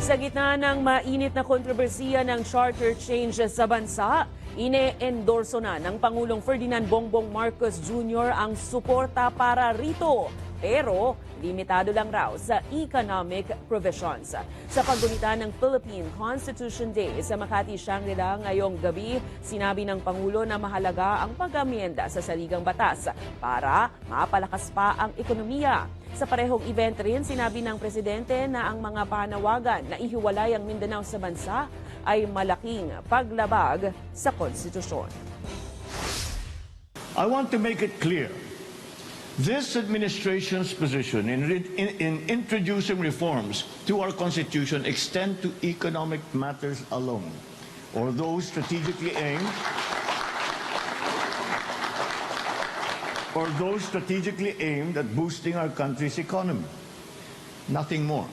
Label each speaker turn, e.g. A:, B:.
A: Sa gitna ng mainit na kontrobersiya ng charter change sa bansa, ine-endorso na ng Pangulong Ferdinand Bongbong Marcos Jr. ang suporta para rito. Pero limitado lang raw sa economic provisions. Sa paggunita ng Philippine Constitution Day sa Makati, Shangri-La ngayong gabi, sinabi ng Pangulo na mahalaga ang pag-amyenda sa saligang batas para mapalakas pa ang ekonomiya. Sa parehong event rin, sinabi ng Presidente na ang mga panawagan na ihiwalay ang Mindanao sa bansa ay malaking paglabag sa konstitusyon.
B: I want to make it clear, this administration's position in introducing reforms to our Constitution extend to economic matters alone, or those strategically aimed at boosting our country's economy. Nothing more.